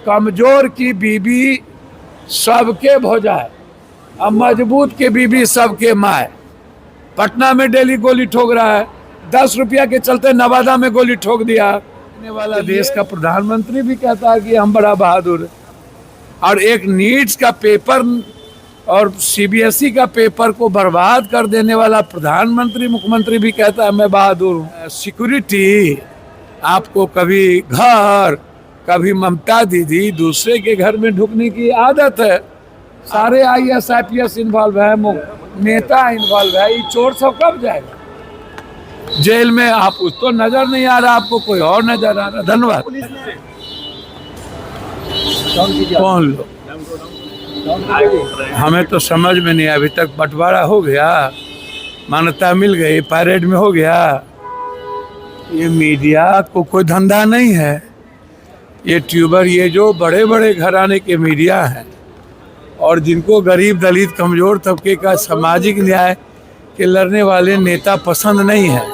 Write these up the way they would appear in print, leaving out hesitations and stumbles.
कमजोर की बीबी सबके भौजाए, अब मजबूत की बीबी सबके माए। पटना में डेली गोली ठोक रहा है, 10 रुपया के चलते नवादा में गोली ठोक दिया। वाला देश का प्रधानमंत्री भी कहता है कि हम बड़ा बहादुर है, और एक नीट्स का पेपर और सीबीएसई का पेपर को बर्बाद कर देने वाला प्रधानमंत्री मुख्यमंत्री भी कहता है मैं बहादुर हूँ। सिक्योरिटी, आपको कभी घर कभी ममता दीदी दूसरे के घर में ढुकने की आदत है। सारे IAS IPS इन्वॉल्व है, नेता इन्वॉल्व है। ये चोर सब कब जाएगा जेल में? आप उस तो नजर नहीं आ रहा, आपको कोई और नजर आ रहा। धन्यवाद। कौन लोग? हमें तो समझ में नहीं, अभी तक बंटवारा हो गया, मान्यता मिल गई, पैरेड में हो गया। ये मीडिया को कोई धंधा नहीं है। ये ट्यूबर, ये जो बड़े बड़े घराने के मीडिया हैं और जिनको गरीब दलित कमजोर तबके का सामाजिक न्याय के लड़ने वाले नेता पसंद नहीं है,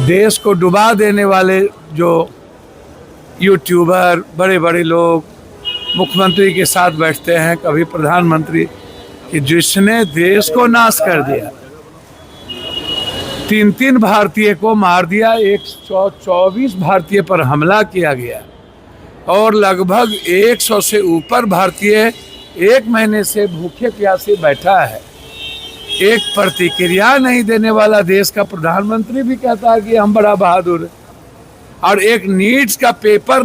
देश को डुबा देने वाले जो यूट्यूबर बड़े बड़े लोग मुख्यमंत्री के साथ बैठते हैं, कभी प्रधानमंत्री, कि जिसने देश को नाश कर दिया। 3 भारतीय को मार दिया, 124 भारतीय पर हमला किया गया और लगभग 100 से ऊपर भारतीय 1 महीने से भूखे प्यासे बैठा है। एक प्रतिक्रिया नहीं देने वाला देश का प्रधानमंत्री भी कहता है कि हम बड़ा बहादुर है, और एक नीट्स का पेपर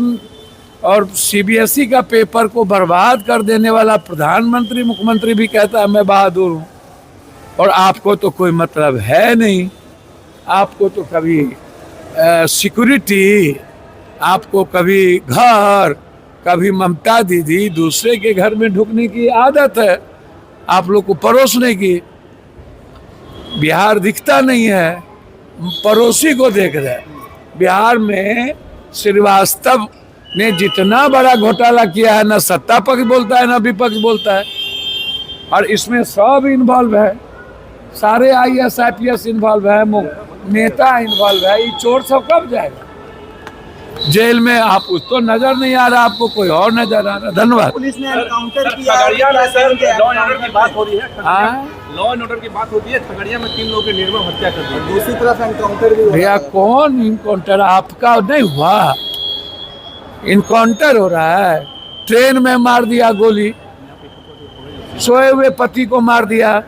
और सीबीएसई का पेपर को बर्बाद कर देने वाला प्रधानमंत्री मुख्यमंत्री भी कहता है मैं बहादुर हूँ। और आपको तो कोई मतलब है नहीं, आपको तो कभी सिक्योरिटी, आपको कभी घर कभी ममता दीदी दूसरे के घर में ढुकने की आदत है, आप लोग को परोसने की। बिहार दिखता नहीं है, पड़ोसी को देख रहे हैं। बिहार में श्रीवास्तव ने जितना बड़ा घोटाला किया है, ना सत्ता पक्ष बोलता है ना विपक्ष बोलता है, और इसमें सब इन्वॉल्व है। सारे IAS IPS इन्वॉल्व है, नेता इन्वॉल्व है। ये चोर सब कब जाएगा जेल में? आप उस तो नजर नहीं आ रहा, आपको कोई और नजर आ रहा। धन्यवाद। पुलिस ने एनकाउंटर किया, खगड़िया में सर लॉ एंड ऑर्डर की बात हो रही है। लॉ एंड ऑर्डर की बात होती है, खगड़िया में 3 लोगों की निर्मम हत्या कर दी। दूसरी तरफ एनकाउंटर भी भैया, कौन इनकाउंटर? आपका नहीं हुआ, इनकाउंटर हो रहा है। ट्रेन में मार दिया गोली, सोए हुए पति को मार दिया,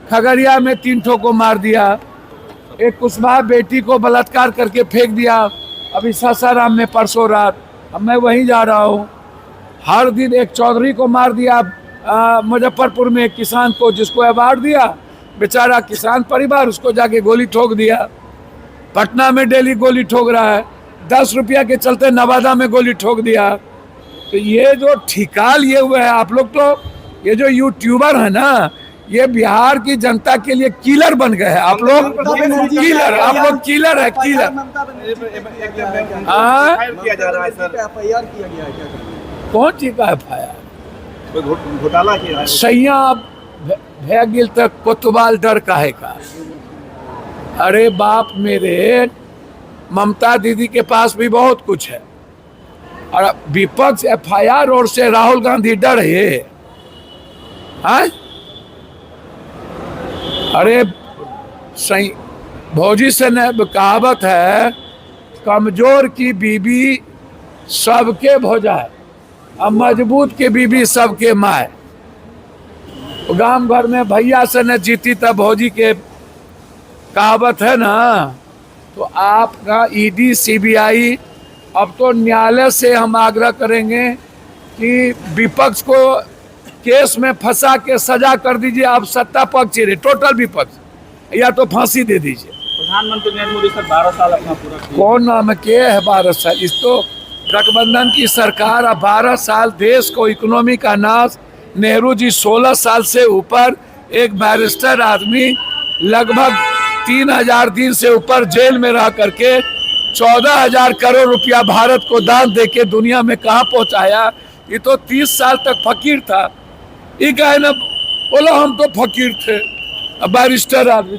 खगड़िया में 3 ठो को मार दिया, एक कुशवाहा बेटी को बलात्कार करके फेंक दिया अभी सासाराम में परसों रात। अब मैं वहीं जा रहा हूँ। हर दिन एक चौधरी को मार दिया मुजफ्फरपुर में, एक किसान को जिसको अवार्ड दिया, बेचारा किसान परिवार, उसको जाके गोली ठोक दिया। पटना में डेली गोली ठोक रहा है, 10 रुपया के चलते नवादा में गोली ठोक दिया। तो ये जो ठिका लिए हुए हैं आप लोग, तो ये जो यूट्यूबर है ना, ये बिहार की जनता के लिए किलर बन गए हैं। आप लोग किलर, आप लोग किलर है, किलर। कौन चीज का FIR? घोटाला किया सैया भै गिल तक कोतवाल डर काहे का? अरे बाप मेरे, ममता दीदी के पास भी बहुत कुछ है, और विपक्ष FIR और से राहुल गांधी डर है। अरे सही भौजी से न कहावत है, कमजोर की बीबी सबके भौजाए, अब मजबूत की बीबी सबके माए। गांव घर में भैया से न जीती तब भौजी के कहावत है ना। तो आपका ED CBI, अब तो न्यायालय से हम आग्रह करेंगे कि विपक्ष को केस में फंसा के सजा कर दीजिए। आप सत्ता पक्ष ही रहे, टोटल विपक्ष, या तो फांसी दे दीजिए। प्रधानमंत्री नरेंद्र मोदी सर 12 साल अपना पूरा किया। कौन नाम के है 12 साल? इस तो गठबंधन की सरकार, अब 12 साल देश को इकोनॉमी का नाश। नेहरू जी 16 साल से ऊपर, एक बैरिस्टर आदमी लगभग 3000 दिन से ऊपर जेल में रह करके 14,000 करोड़ रुपया भारत को दान देके दुनिया में कहाँ पहुँचाया। ये तो 30 साल तक फकीर था। ये कहे ना बोला हम तो फकीर थे, अब बैरिस्टर आदमी।